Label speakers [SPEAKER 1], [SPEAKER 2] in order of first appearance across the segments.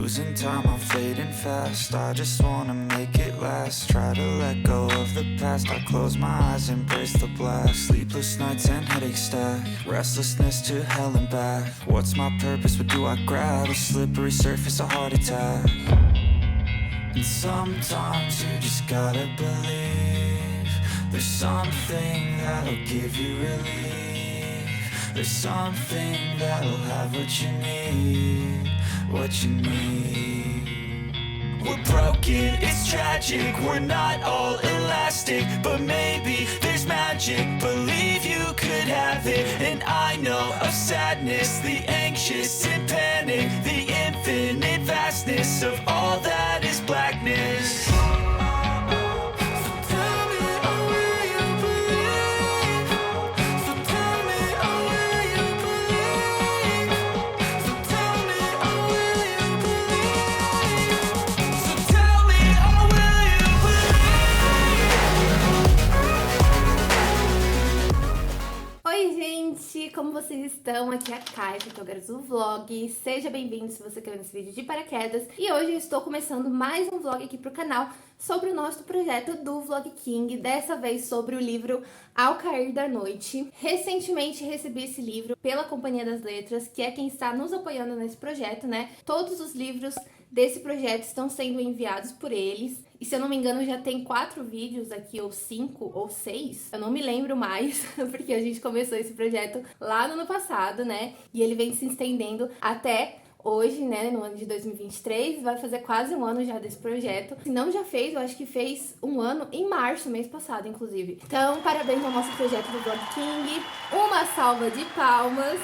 [SPEAKER 1] Losing time, I'm fading fast. I just wanna make it last. Try to let go of the past. I close my eyes, embrace the blast. Sleepless nights and headaches stack. Restlessness to hell and back. What's my purpose? What do I grab? A slippery surface, a heart attack. And sometimes you just gotta believe there's something that'll give you relief. There's something that'll have what you need, what you need. We're broken, it's tragic, we're not all elastic, but maybe there's magic, believe you could have it. And I know of sadness, the anxious and panic, the infinite vastness of all that is blackness.
[SPEAKER 2] Oi gente, como vocês estão? Aqui é a Kai, fotógrafa do vlog. Seja bem-vindo se você quer ver esse vídeo de paraquedas. E hoje eu estou começando mais um vlog aqui pro canal sobre o nosso projeto do Vlog King, dessa vez sobre o livro Ao Cair da Noite. Recentemente recebi esse livro pela Companhia das Letras, que é quem está nos apoiando nesse projeto, né? Todos os livros desse projeto estão sendo enviados por eles. E se eu não me engano já tem 4 vídeos aqui, ou 5, ou 6. Eu não me lembro mais, porque a gente começou esse projeto lá no ano passado, né? E ele vem se estendendo até hoje, né, no ano de 2023, vai fazer quase um ano já desse projeto. Se não já fez, eu acho que fez um ano em março, mês passado, inclusive. Então, parabéns ao nosso projeto do Vlog King. Uma salva de palmas.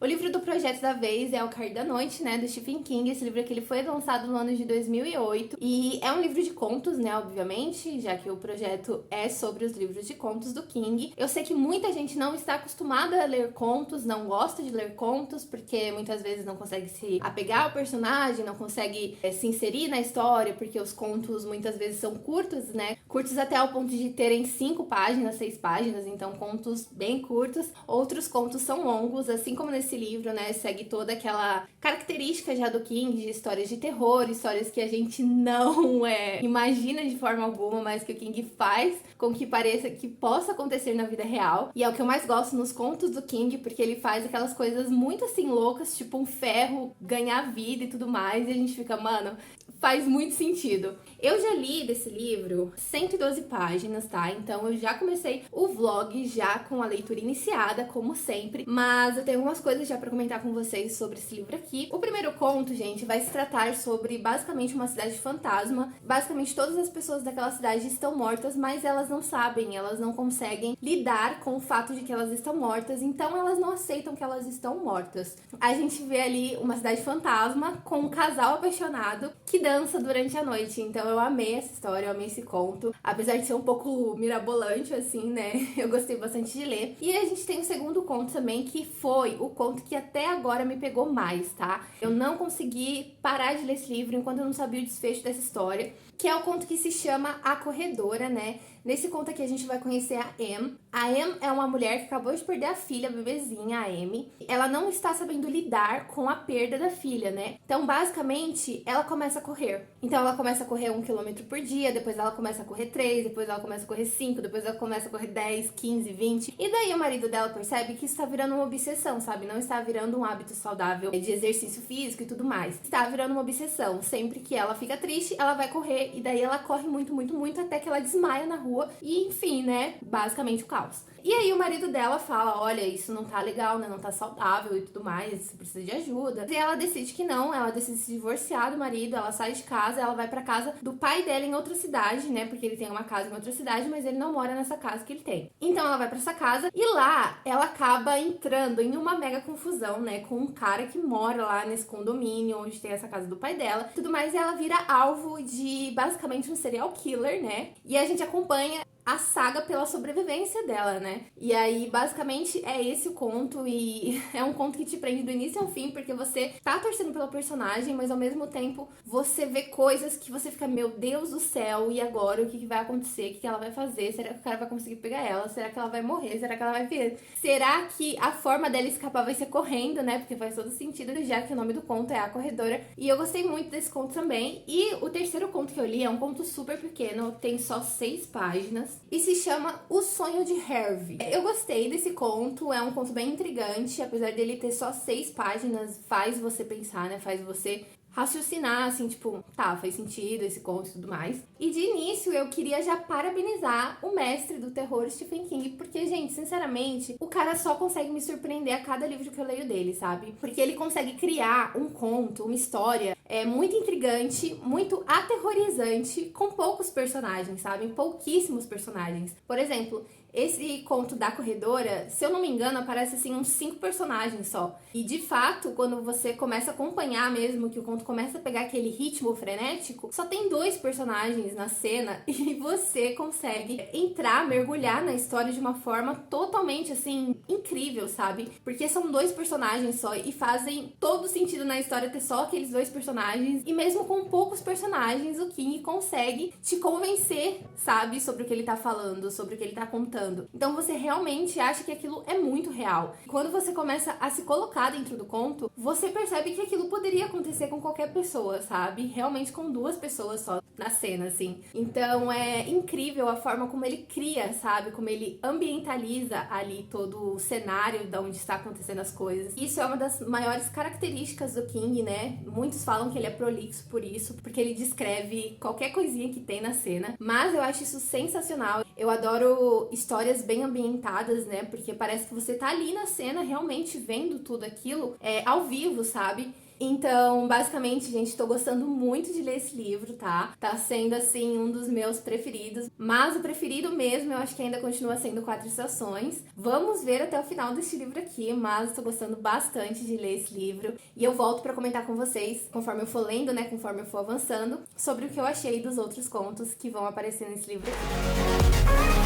[SPEAKER 2] O livro do projeto da vez é Ao Cair da Noite, né, do Stephen King. Esse livro aqui ele foi lançado no ano de 2008 e é um livro de contos, né, obviamente, já que o projeto é sobre os livros de contos do King. Eu sei que muita gente não está acostumada a ler contos, não gosta de ler contos, porque muitas vezes não consegue se apegar ao personagem, não consegue se inserir na história, porque os contos muitas vezes são curtos, né, curtos até ao ponto de terem 5 páginas, 6 páginas, então contos bem curtos. Outros contos são longos, assim como nesse livro, né, segue toda aquela característica já do King, de histórias de terror, histórias que a gente não imagina de forma alguma, mas que o King faz com que pareça que possa acontecer na vida real. E é o que eu mais gosto nos contos do King, porque ele faz aquelas coisas muito assim loucas, tipo um ferro ganhar vida e tudo mais, e a gente fica, mano, faz muito sentido. Eu já li desse livro 112 páginas, tá? Então eu já comecei o vlog já com a leitura iniciada, como sempre, mas eu tenho algumas coisas já pra comentar com vocês sobre esse livro aqui. O primeiro conto, gente, vai se tratar sobre basicamente uma cidade fantasma. Basicamente todas as pessoas daquela cidade estão mortas, mas elas não sabem, elas não conseguem lidar com o fato de que elas estão mortas, então elas não aceitam que elas estão mortas. A gente vê ali uma cidade fantasma com um casal apaixonado que dança durante a noite, então eu amei essa história, eu amei esse conto. Apesar de ser um pouco mirabolante, assim, né, eu gostei bastante de ler. E a gente tem o segundo conto também, que foi o conto que até agora me pegou mais, tá? Eu não consegui parar de ler esse livro enquanto eu não sabia o desfecho dessa história, que é o conto que se chama A Corredora, né? Nesse conto aqui a gente vai conhecer a Em. A Em é uma mulher que acabou de perder a filha, a bebezinha, a Amy. Ela não está sabendo lidar com a perda da filha, né? Então, basicamente, ela começa a correr. Então, ela começa a correr 1 quilômetro por dia, depois ela começa a correr 3, depois ela começa a correr 5, depois ela começa a correr 10, 15, 20. E daí o marido dela percebe que isso está virando uma obsessão, sabe? Não está virando um hábito saudável de exercício físico e tudo mais. Está virando uma obsessão. Sempre que ela fica triste, ela vai correr e daí ela corre muito, muito, muito até que ela desmaia na rua e, enfim, né? Basicamente o caos. E aí o marido dela fala, olha, isso não tá legal, né? Não tá saudável e tudo mais, você precisa de ajuda. E ela decide que não, ela decide se divorciar do marido, ela sai de casa, ela vai pra casa do pai dela em outra cidade, né? Porque ele tem uma casa em outra cidade, mas ele não mora nessa casa que ele tem. Então ela vai pra essa casa e lá ela acaba entrando em uma mega confusão, né? Com um cara que mora lá nesse condomínio, onde tem essa casa do pai dela. Tudo mais, e ela vira alvo de basicamente um serial killer, né? E a gente acompanha a saga pela sobrevivência dela, né? E aí, basicamente, é esse o conto, e é um conto que te prende do início ao fim, porque você tá torcendo pela personagem, mas ao mesmo tempo você vê coisas que você fica, meu Deus do céu, e agora? O que vai acontecer? O que ela vai fazer? Será que o cara vai conseguir pegar ela? Será que ela vai morrer? Será que ela vai vir? Será que a forma dela escapar vai ser correndo, né? Porque faz todo sentido, já que o nome do conto é A Corredora. E eu gostei muito desse conto também. E o terceiro conto que eu li é um conto super pequeno, tem só 6 páginas e se chama O Sonho de Hervey. Eu gostei desse conto, é um conto bem intrigante, apesar dele ter só 6 páginas, faz você pensar, né? Faz você raciocinar, assim, tipo, tá, faz sentido esse conto e tudo mais. E de início eu queria já parabenizar o mestre do terror, Stephen King, porque, gente, sinceramente, o cara só consegue me surpreender a cada livro que eu leio dele, sabe? Porque ele consegue criar um conto, uma história muito intrigante, muito aterrorizante, com poucos personagens, sabe? Pouquíssimos personagens. Por exemplo, esse conto da corredora, se eu não me engano, aparece assim uns 5 personagens só. E de fato, quando você começa a acompanhar mesmo, que o conto começa a pegar aquele ritmo frenético, só tem 2 personagens na cena e você consegue entrar, mergulhar na história de uma forma totalmente assim, incrível, sabe? Porque são 2 personagens só e fazem todo sentido na história ter só aqueles 2 personagens. E mesmo com poucos personagens, o King consegue te convencer, sabe? Sobre o que ele tá falando, sobre o que ele tá contando. Então você realmente acha que aquilo é muito real. Quando você começa a se colocar dentro do conto, você percebe que aquilo poderia acontecer com qualquer pessoa, sabe? Realmente com 2 pessoas só na cena, assim. Então é incrível a forma como ele cria, sabe? Como ele ambientaliza ali todo o cenário de onde está acontecendo as coisas. Isso é uma das maiores características do King, né? Muitos falam que ele é prolixo por isso, porque ele descreve qualquer coisinha que tem na cena. Mas eu acho isso sensacional. Eu adoro histórias bem ambientadas, né? Porque parece que você tá ali na cena realmente vendo tudo aquilo ao vivo, sabe? Então, basicamente, gente, tô gostando muito de ler esse livro, tá? Tá sendo, assim, um dos meus preferidos. Mas o preferido mesmo, eu acho que ainda continua sendo 4 Estações. Vamos ver até o final desse livro aqui, mas tô gostando bastante de ler esse livro. E eu volto pra comentar com vocês, conforme eu for lendo, né? Conforme eu for avançando, sobre o que eu achei dos outros contos que vão aparecer nesse livro aqui.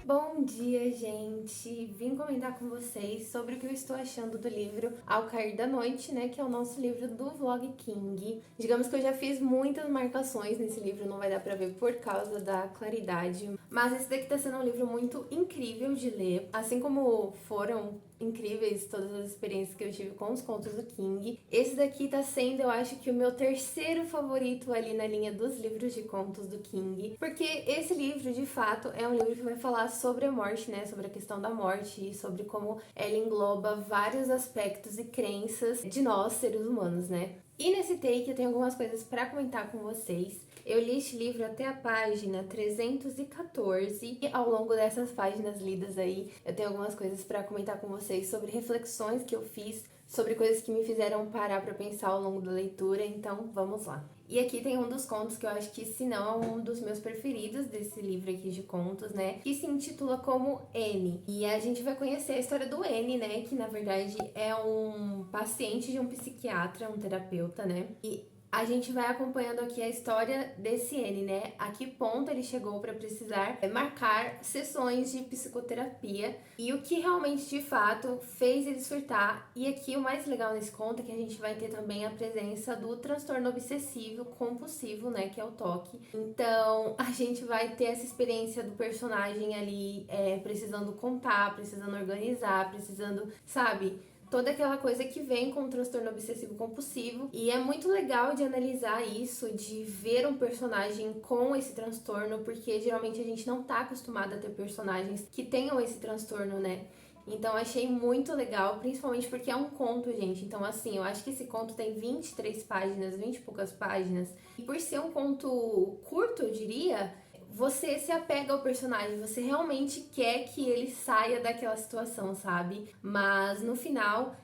[SPEAKER 2] Bom dia, gente! Vim comentar com vocês sobre o que eu estou achando do livro Ao Cair da Noite, né? Que é o nosso livro do Vlog King. Digamos que eu já fiz muitas marcações nesse livro, não vai dar pra ver por causa da claridade. Mas esse daqui tá sendo um livro muito incrível de ler, assim como foram incríveis todas as experiências que eu tive com os contos do King. Esse daqui tá sendo, eu acho que o meu terceiro favorito ali na linha dos livros de contos do King, porque esse livro, de fato, é um livro que vai falar sobre a morte, né, sobre a questão da morte e sobre como ela engloba vários aspectos e crenças de nós, seres humanos, né. E nesse take eu tenho algumas coisas pra comentar com vocês. Eu li este livro até a página 314 e ao longo dessas páginas lidas aí, eu tenho algumas coisas para comentar com vocês sobre reflexões que eu fiz, sobre coisas que me fizeram parar para pensar ao longo da leitura, então vamos lá. E aqui tem um dos contos que eu acho que, se não, é um dos meus preferidos desse livro aqui de contos, né? Que se intitula como N. E a gente vai conhecer a história do N, né? Que, na verdade, é um paciente de um psiquiatra, um terapeuta, né? E A gente vai acompanhando aqui a história desse N, né? A que ponto ele chegou para precisar marcar sessões de psicoterapia e o que realmente de fato fez ele surtar. E aqui o mais legal nesse conto é que a gente vai ter também a presença do transtorno obsessivo compulsivo, né? Que é o TOC. Então a gente vai ter essa experiência do personagem ali precisando contar, precisando organizar, precisando, sabe? Toda aquela coisa que vem com o transtorno obsessivo compulsivo. E é muito legal de analisar isso, de ver um personagem com esse transtorno, porque geralmente a gente não tá acostumado a ter personagens que tenham esse transtorno, né? Então achei muito legal, principalmente porque é um conto, gente. Então assim, eu acho que esse conto tem 23 páginas, 20 e poucas páginas. E por ser um conto curto, eu diria, você se apega ao personagem, você realmente quer que ele saia daquela situação, sabe? Mas no final,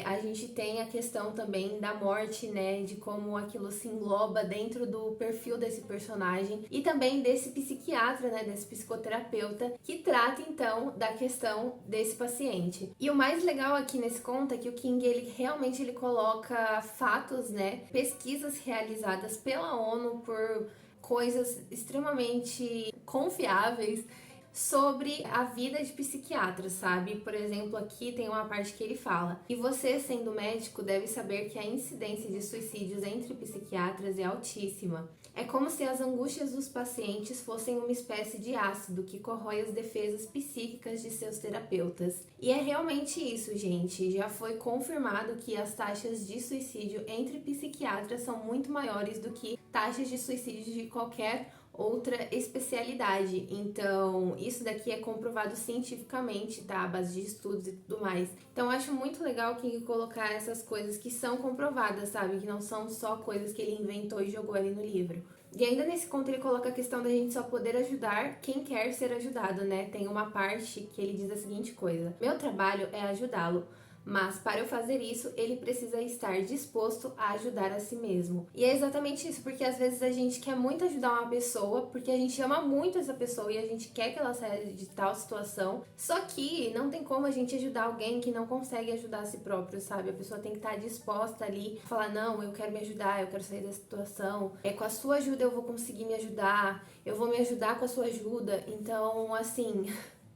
[SPEAKER 2] a gente tem a questão também da morte, né? De como aquilo se engloba dentro do perfil desse personagem e também desse psiquiatra, né? Desse psicoterapeuta que trata então da questão desse paciente. E o mais legal aqui nesse conto é que o King ele coloca fatos, né? Pesquisas realizadas pela ONU por coisas extremamente confiáveis sobre a vida de psiquiatras, sabe? Por exemplo, aqui tem uma parte que ele fala: e você, sendo médico, deve saber que a incidência de suicídios entre psiquiatras é altíssima. É como se as angústias dos pacientes fossem uma espécie de ácido que corrói as defesas psíquicas de seus terapeutas. E é realmente isso, gente. Já foi confirmado que as taxas de suicídio entre psiquiatras são muito maiores do que taxas de suicídio de qualquer outra especialidade. Então, isso daqui é comprovado cientificamente, tá? A base de estudos e tudo mais. Então, eu acho muito legal que colocar essas coisas que são comprovadas, sabe? Que não são só coisas que ele inventou e jogou ali no livro. E ainda nesse conto ele coloca a questão da gente só poder ajudar quem quer ser ajudado, né? Tem uma parte que ele diz a seguinte coisa: meu trabalho é ajudá-lo, mas para eu fazer isso, ele precisa estar disposto a ajudar a si mesmo. E é exatamente isso, porque às vezes a gente quer muito ajudar uma pessoa, porque a gente ama muito essa pessoa e a gente quer que ela saia de tal situação. Só que não tem como a gente ajudar alguém que não consegue ajudar a si próprio, sabe? A pessoa tem que estar disposta ali, falar: não, eu quero me ajudar, eu quero sair da situação. Com a sua ajuda eu vou conseguir me ajudar, eu vou me ajudar com a sua ajuda. Então, assim,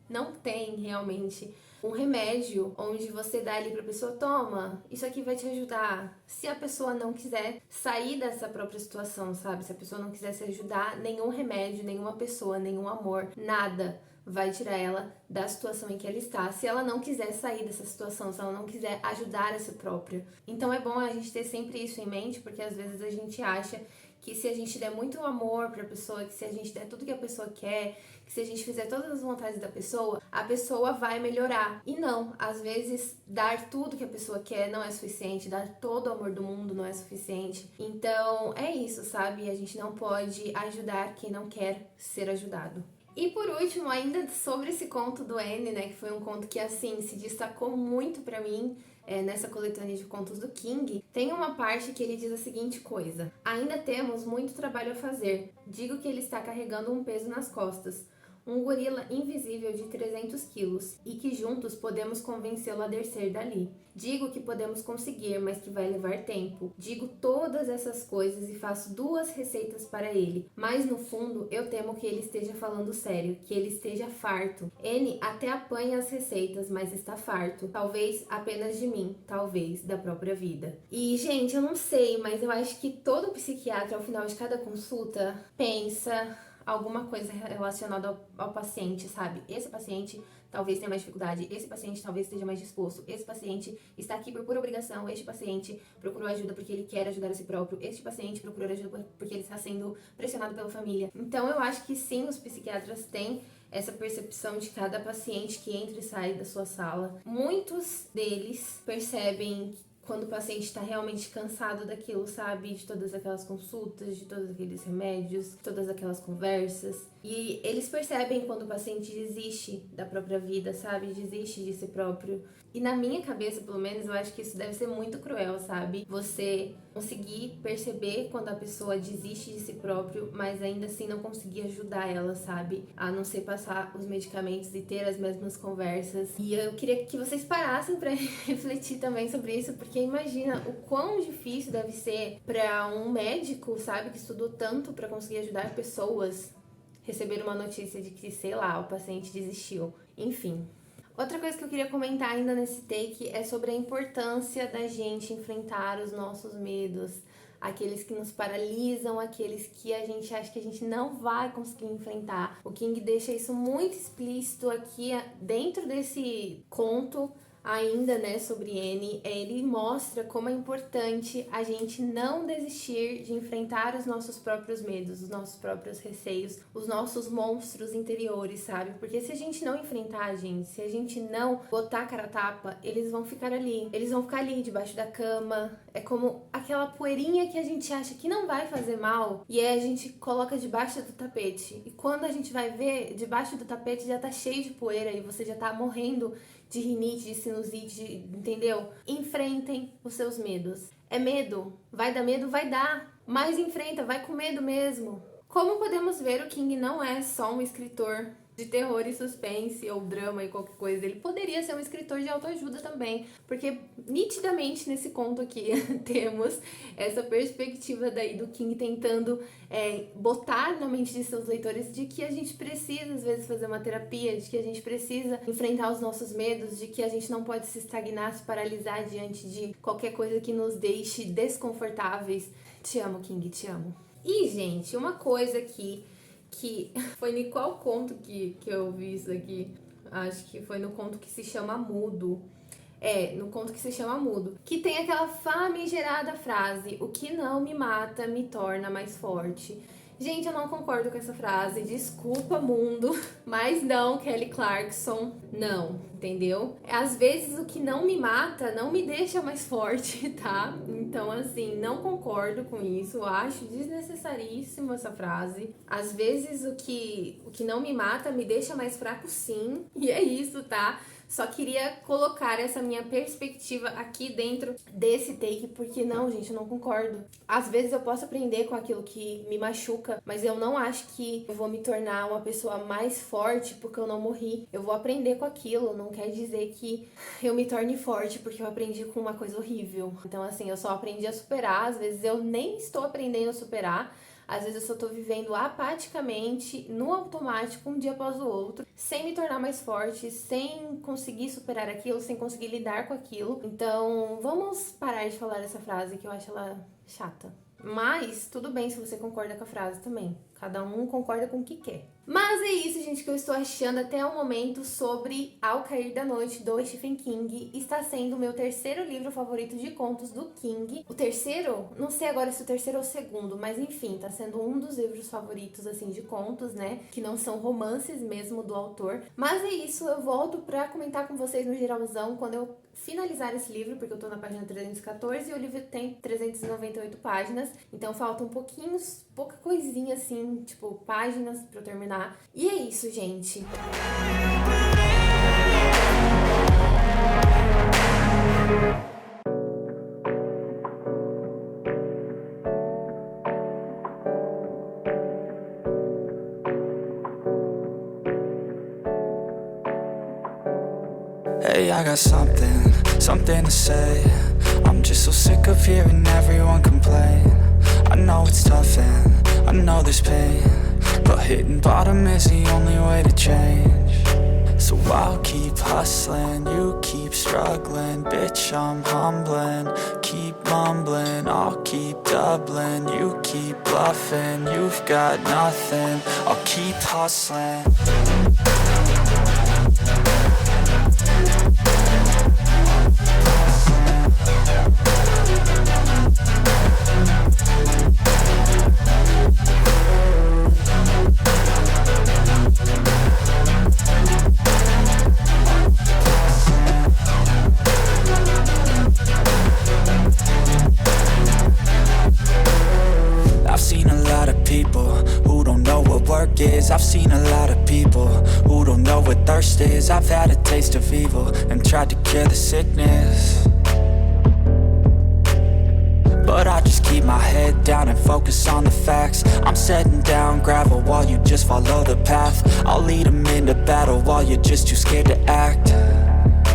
[SPEAKER 2] não tem realmente um remédio onde você dá ali pra pessoa: toma, isso aqui vai te ajudar. Se a pessoa não quiser sair dessa própria situação, sabe? Se a pessoa não quiser se ajudar, nenhum remédio, nenhuma pessoa, nenhum amor, nada vai tirar ela da situação em que ela está, se ela não quiser sair dessa situação, se ela não quiser ajudar a si própria. Então é bom a gente ter sempre isso em mente, porque às vezes a gente acha que se a gente der muito amor pra pessoa, que se a gente der tudo que a pessoa quer, que se a gente fizer todas as vontades da pessoa, a pessoa vai melhorar. E não, às vezes dar tudo que a pessoa quer não é suficiente, dar todo o amor do mundo não é suficiente. Então é isso, sabe? A gente não pode ajudar quem não quer ser ajudado. E por último, ainda sobre esse conto do N, né, que foi um conto que, assim, se destacou muito pra mim nessa coletânea de contos do King, tem uma parte que ele diz a seguinte coisa: ainda temos muito trabalho a fazer. Digo que ele está carregando um peso nas costas. Um gorila invisível de 300 quilos e que juntos podemos convencê-lo a descer dali. Digo que podemos conseguir, mas que vai levar tempo. Digo todas essas coisas e faço 2 receitas para ele, mas no fundo eu temo que ele esteja falando sério, que ele esteja farto. N até apanha as receitas, mas está farto. Talvez apenas de mim, talvez da própria vida. E, gente, eu não sei, mas eu acho que todo psiquiatra, ao final de cada consulta, pensa alguma coisa relacionada ao paciente, sabe? Esse paciente talvez tenha mais dificuldade, esse paciente talvez esteja mais disposto, esse paciente está aqui por pura obrigação, este paciente procurou ajuda porque ele quer ajudar a si próprio, este paciente procurou ajuda porque ele está sendo pressionado pela família. Então eu acho que sim, os psiquiatras têm essa percepção de cada paciente que entra e sai da sua sala. Muitos deles percebem quando o paciente está realmente cansado daquilo, sabe? De todas aquelas consultas, de todos aqueles remédios, de todas aquelas conversas. E eles percebem quando o paciente desiste da própria vida, sabe? Desiste de si próprio. E na minha cabeça, pelo menos, eu acho que isso deve ser muito cruel, sabe? Você conseguir perceber quando a pessoa desiste de si próprio, mas ainda assim não conseguir ajudar ela, sabe? A não ser passar os medicamentos e ter as mesmas conversas. E eu queria que vocês parassem pra refletir também sobre isso, porque imagina o quão difícil deve ser pra um médico, sabe? Que estudou tanto pra conseguir ajudar pessoas, receber uma notícia de que, sei lá, o paciente desistiu. Enfim. Outra coisa que eu queria comentar ainda nesse take é sobre a importância da gente enfrentar os nossos medos, aqueles que nos paralisam, aqueles que a gente acha que a gente não vai conseguir enfrentar. O King deixa isso muito explícito aqui dentro desse conto ainda, né, sobre Annie. Ele mostra como é importante a gente não desistir de enfrentar os nossos próprios medos, os nossos próprios receios, os nossos monstros interiores, sabe? Porque se a gente não enfrentar, gente, se a gente não botar a cara a tapa, eles vão ficar ali. Eles vão ficar ali debaixo da cama. É como aquela poeirinha que a gente acha que não vai fazer mal e aí a gente coloca debaixo do tapete. E quando a gente vai ver, debaixo do tapete já tá cheio de poeira e você já tá morrendo de rinite, de sinusite, entendeu? Enfrentem os seus medos. É medo? Vai dar medo? Vai dar. Mas enfrenta, vai com medo mesmo. Como podemos ver, o King não é só um escritor de terror e suspense ou drama e qualquer coisa. Ele poderia ser um escritor de autoajuda também, porque nitidamente nesse conto aqui temos essa perspectiva daí do King tentando botar na mente de seus leitores de que a gente precisa às vezes fazer uma terapia, de que a gente precisa enfrentar os nossos medos, de que a gente não pode se estagnar, se paralisar diante de qualquer coisa que nos deixe desconfortáveis. Te amo, King, te amo. E, gente, uma coisa aqui que foi em qual conto que eu vi isso aqui? Acho que foi no conto que se chama Mudo. No conto que se chama Mudo. Que tem aquela famigerada frase: o que não me mata me torna mais forte. Gente, eu não concordo com essa frase. Desculpa, mundo. Mas não, Kelly Clarkson. Não, entendeu? Às vezes o que não me mata não me deixa mais forte, tá? Então, assim, não concordo com isso. Eu acho desnecessaríssima essa frase. Às vezes o que não me mata me deixa mais fraco, sim. E é isso, tá? Só queria colocar essa minha perspectiva aqui dentro desse take, porque não, gente, eu não concordo. Às vezes eu posso aprender com aquilo que me machuca, mas eu não acho que eu vou me tornar uma pessoa mais forte porque eu não morri. Eu vou aprender com aquilo, não quer dizer que eu me torne forte porque eu aprendi com uma coisa horrível. Então, assim, eu só aprendi a superar, às vezes eu nem estou aprendendo a superar. Às vezes eu só tô vivendo apaticamente, no automático, um dia após o outro, sem me tornar mais forte, sem conseguir superar aquilo, sem conseguir lidar com aquilo. Então, vamos parar de falar essa frase, que eu acho ela chata. Mas, tudo bem se você concorda com a frase também. Cada um concorda com o que quer. Mas é isso, gente, que eu estou achando até o momento sobre Ao Cair da Noite, do Stephen King. Está sendo o meu terceiro livro favorito de contos do King. O terceiro? Não sei agora se o terceiro ou o segundo, mas enfim, tá sendo um dos livros favoritos, assim, de contos, né? Que não são romances mesmo do autor. Mas é isso, eu volto pra comentar com vocês no geralzão quando eu finalizar esse livro, porque eu tô na página 314 e o livro tem 398 páginas. Então falta pouca coisinha, assim, tipo, páginas pra eu terminar. E é isso, gente.
[SPEAKER 1] Hey, I got something to say. I'm just so sick of hearing everyone complain. I know it's tough and I know there's pain, but hitting bottom is the only way to change. So I'll keep hustling, you keep struggling. Bitch, I'm humbling, keep mumbling. I'll keep doubling, you keep bluffing. You've got nothing, I'll keep hustling. I've seen a lot of people who don't know what work is. is. I've seen a lot of people who don't know what thirst is. I've had a taste of evil and tried to cure the sickness, but I just keep my head down and focus on the facts. I'm setting down gravel while you just follow the path. I'll lead them into battle while you're just too scared to act.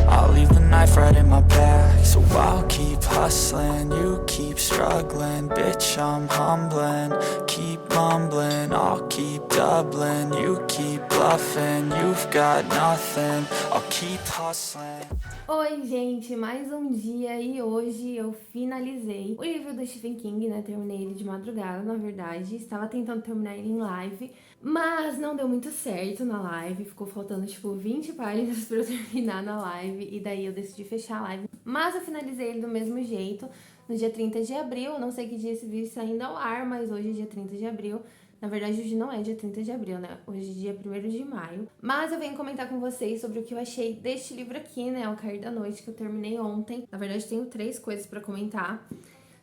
[SPEAKER 1] I'll leave the knife right in my back. So I'll keep hustling, you keep struggling. Bitch, I'm humbling, keep mumbling. I'll keep doubling, you keep bluffing. You've got nothing, I'll keep hustling.
[SPEAKER 2] Oi, gente, mais um dia e hoje eu finalizei o livro do Stephen King, né? Terminei ele de madrugada, na verdade. Estava tentando terminar ele em live, mas não deu muito certo na live. Ficou faltando, tipo, 20 páginas pra eu terminar na live e daí eu decidi fechar a live. Mas eu finalizei ele do mesmo jeito, no dia 30 de abril. Não sei que dia esse vídeo está indo ao ar, mas hoje é dia 30 de abril. Na verdade, hoje não é dia 30 de abril, né? Hoje é dia 1º de maio. Mas eu venho comentar com vocês sobre o que eu achei deste livro aqui, né? O Cair da Noite, que eu terminei ontem. Na verdade, tenho 3 coisas pra comentar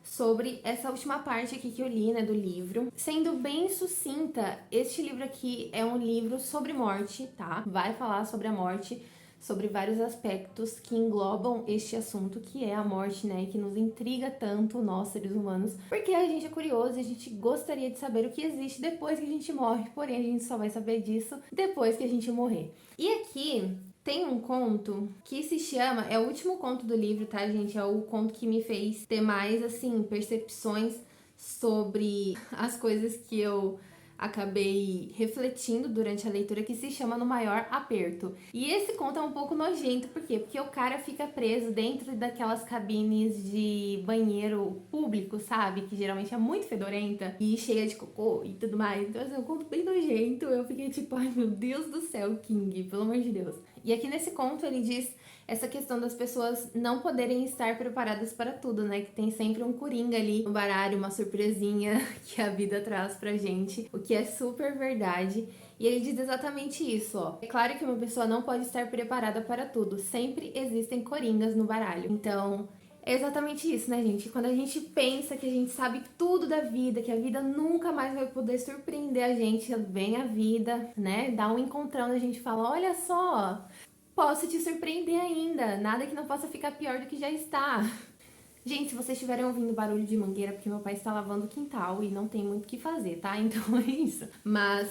[SPEAKER 2] sobre essa última parte aqui que eu li, né, do livro. Sendo bem sucinta, este livro aqui é um livro sobre morte, tá? Vai falar sobre a morte, sobre vários aspectos que englobam este assunto, que é a morte, né, que nos intriga tanto, nós, seres humanos, porque a gente é curioso e a gente gostaria de saber o que existe depois que a gente morre, porém a gente só vai saber disso depois que a gente morrer. E aqui tem um conto que se chama, é o último conto do livro, tá, gente? É o conto que me fez ter mais, assim, percepções sobre as coisas que eu acabei refletindo durante a leitura, que se chama No Maior Aperto. E esse conto é um pouco nojento, por quê? Porque o cara fica preso dentro daquelas cabines de banheiro público, sabe? Que geralmente é muito fedorenta e cheia de cocô e tudo mais. Então, assim, é um conto bem nojento. Eu fiquei tipo, ai meu Deus do céu, King, pelo amor de Deus. E aqui nesse conto ele diz essa questão das pessoas não poderem estar preparadas para tudo, né? Que tem sempre um coringa ali no baralho, uma surpresinha que a vida traz pra gente, o que é super verdade. E ele diz exatamente isso, ó. É claro que uma pessoa não pode estar preparada para tudo, sempre existem coringas no baralho. Então, é exatamente isso, né, gente? Quando a gente pensa que a gente sabe tudo da vida, que a vida nunca mais vai poder surpreender a gente, vem a vida, né? Dá um encontrão, a gente fala, olha só, posso te surpreender ainda, nada que não possa ficar pior do que já está. Gente, se vocês estiverem ouvindo barulho de mangueira, porque meu pai está lavando o quintal e não tem muito o que fazer, tá? Então é isso. Mas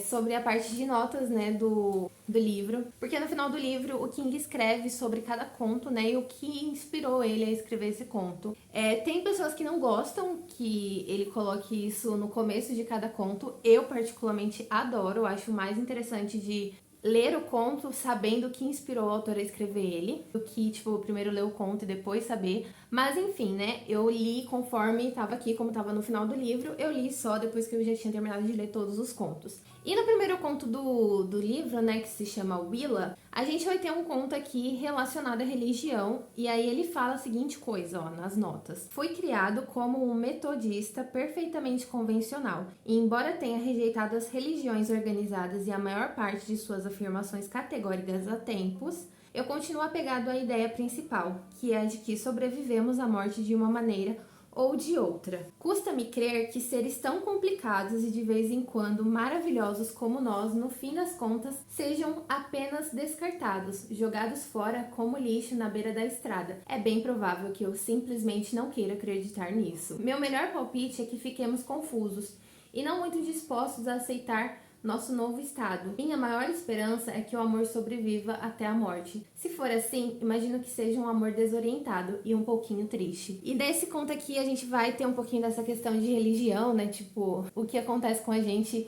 [SPEAKER 2] sobre a parte de notas, né, do livro, porque no final do livro o King escreve sobre cada conto, né, e o que inspirou ele a escrever esse conto. Tem pessoas que não gostam que ele coloque isso no começo de cada conto. Eu particularmente adoro, acho mais interessante de ler o conto sabendo o que inspirou o autor a escrever ele, do que, tipo, primeiro ler o conto e depois saber. Mas, enfim, né, eu li conforme tava aqui, como tava no final do livro, eu li só depois que eu já tinha terminado de ler todos os contos. E no primeiro conto do livro, né, que se chama Willa, a gente vai ter um conto aqui relacionado à religião, e aí ele fala a seguinte coisa, ó, nas notas. Foi criado como um metodista perfeitamente convencional, e embora tenha rejeitado as religiões organizadas e a maior parte de suas afirmações categóricas há tempos, eu continuo apegado à ideia principal, que é a de que sobrevivemos à morte de uma maneira ou de outra. Custa-me crer que seres tão complicados e de vez em quando maravilhosos como nós, no fim das contas, sejam apenas descartados, jogados fora como lixo na beira da estrada. É bem provável que eu simplesmente não queira acreditar nisso. Meu melhor palpite é que fiquemos confusos e não muito dispostos a aceitar nosso novo estado. Minha maior esperança é que o amor sobreviva até a morte. Se for assim, imagino que seja um amor desorientado e um pouquinho triste. E desse conto aqui a gente vai ter um pouquinho dessa questão de religião, né? Tipo, o que acontece com a gente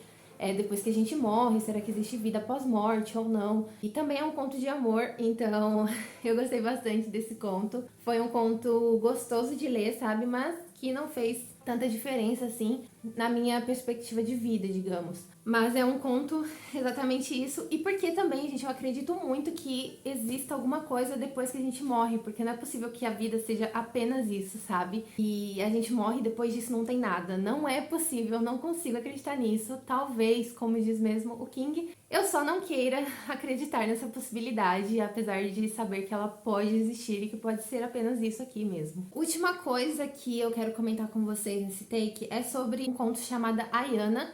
[SPEAKER 2] depois que a gente morre, será que existe vida após morte ou não? E também é um conto de amor, então eu gostei bastante desse conto. Foi um conto gostoso de ler, sabe? Mas que não fez tanta diferença assim na minha perspectiva de vida, digamos. Mas é um conto exatamente isso. E porque também, gente, eu acredito muito que exista alguma coisa depois que a gente morre, porque não é possível que a vida seja apenas isso, sabe? E a gente morre e depois disso não tem nada. Não é possível, eu não consigo acreditar nisso. Talvez, como diz mesmo o King, eu só não queira acreditar nessa possibilidade, apesar de saber que ela pode existir e que pode ser apenas isso aqui mesmo. Última coisa que eu quero comentar com vocês nesse take é sobre um conto chamado Ayana,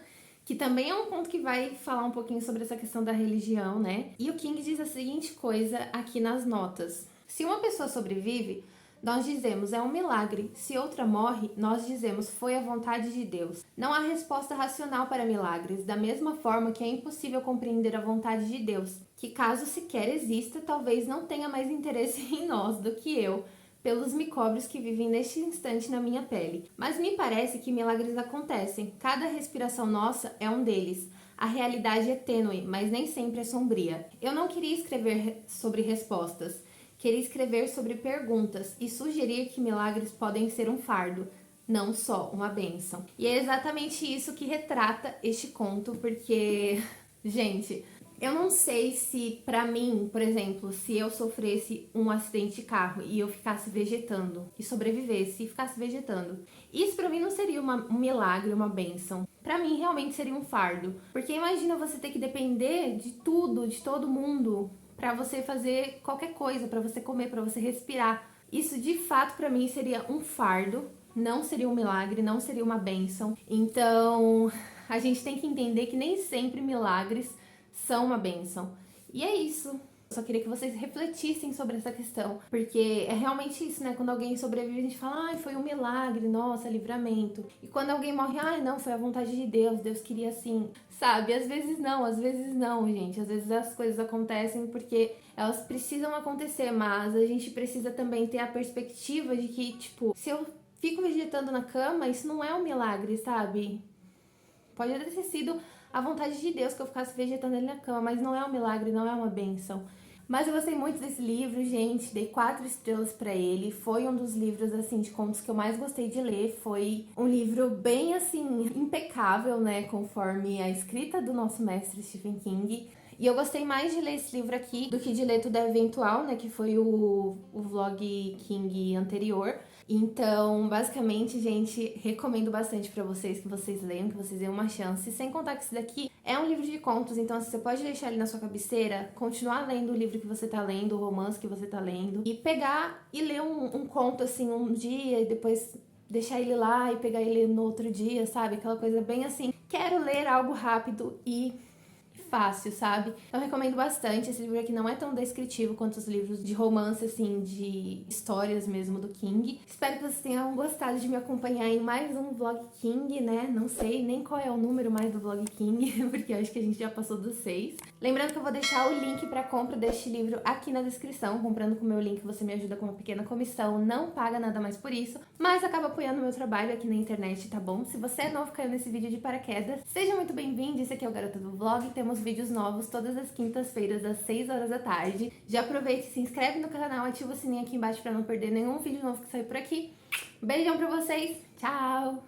[SPEAKER 2] que também é um ponto que vai falar um pouquinho sobre essa questão da religião, né? E o King diz a seguinte coisa aqui nas notas: se uma pessoa sobrevive, nós dizemos é um milagre. Se outra morre, nós dizemos foi a vontade de Deus. Não há resposta racional para milagres, da mesma forma que é impossível compreender a vontade de Deus, que caso sequer exista, talvez não tenha mais interesse em nós do que eu, pelos micróbios que vivem neste instante na minha pele. Mas me parece que milagres acontecem. Cada respiração nossa é um deles. A realidade é tênue, mas nem sempre é sombria. Eu não queria escrever sobre respostas. Queria escrever sobre perguntas e sugerir que milagres podem ser um fardo, não só uma bênção. E é exatamente isso que retrata este conto, porque, gente, eu não sei se pra mim, por exemplo, se eu sofresse um acidente de carro e eu ficasse vegetando e sobrevivesse e ficasse vegetando, isso pra mim não seria um milagre, uma bênção. Pra mim realmente seria um fardo, porque imagina você ter que depender de tudo, de todo mundo, pra você fazer qualquer coisa, pra você comer, pra você respirar. Isso de fato pra mim seria um fardo, não seria um milagre, não seria uma bênção. Então, a gente tem que entender que nem sempre milagres são uma bênção. E é isso. Eu só queria que vocês refletissem sobre essa questão, porque é realmente isso, né? Quando alguém sobrevive, a gente fala, ai, foi um milagre, nossa, livramento. E quando alguém morre, ai, não, foi a vontade de Deus, Deus queria assim, sabe? Às vezes não, gente. Às vezes as coisas acontecem porque elas precisam acontecer, mas a gente precisa também ter a perspectiva de que, tipo, se eu fico vegetando na cama, isso não é um milagre, sabe? Pode até ter sido a vontade de Deus que eu ficasse vegetando ele na cama, mas não é um milagre, não é uma bênção. Mas eu gostei muito desse livro, gente, dei 4 estrelas pra ele, foi um dos livros, assim, de contos que eu mais gostei de ler, foi um livro bem, assim, impecável, né, conforme a escrita do nosso mestre Stephen King. E eu gostei mais de ler esse livro aqui do que de ler Tudo é Eventual, né, que foi o vlog King anterior. Então, basicamente, gente, recomendo bastante pra vocês que vocês leiam, que vocês dêem uma chance. Sem contar que esse daqui é um livro de contos, então você pode deixar ele na sua cabeceira, continuar lendo o livro que você tá lendo, o romance que você tá lendo, e pegar e ler um conto, assim, um dia, e depois deixar ele lá e pegar ele no outro dia, sabe? Aquela coisa bem assim, quero ler algo rápido e fácil, sabe? Então recomendo bastante. Esse livro aqui não é tão descritivo quanto os livros de romance, assim, de histórias mesmo do King. Espero que vocês tenham gostado de me acompanhar em mais um Vlog King, né? Não sei nem qual é o número mais do Vlog King, porque eu acho que a gente já passou dos 6. Lembrando que eu vou deixar o link para compra deste livro aqui na descrição. Comprando com o meu link você me ajuda com uma pequena comissão, não paga nada mais por isso, mas acaba apoiando o meu trabalho aqui na internet, tá bom? Se você é novo caiu nesse vídeo de paraquedas, seja muito bem-vindo. Esse aqui é o Garota do Vlog. Temos vídeos novos todas as quintas-feiras às 6 horas da tarde. Já aproveita e se inscreve no canal, ativa o sininho aqui embaixo para não perder nenhum vídeo novo que sair por aqui. Beijão pra vocês, tchau!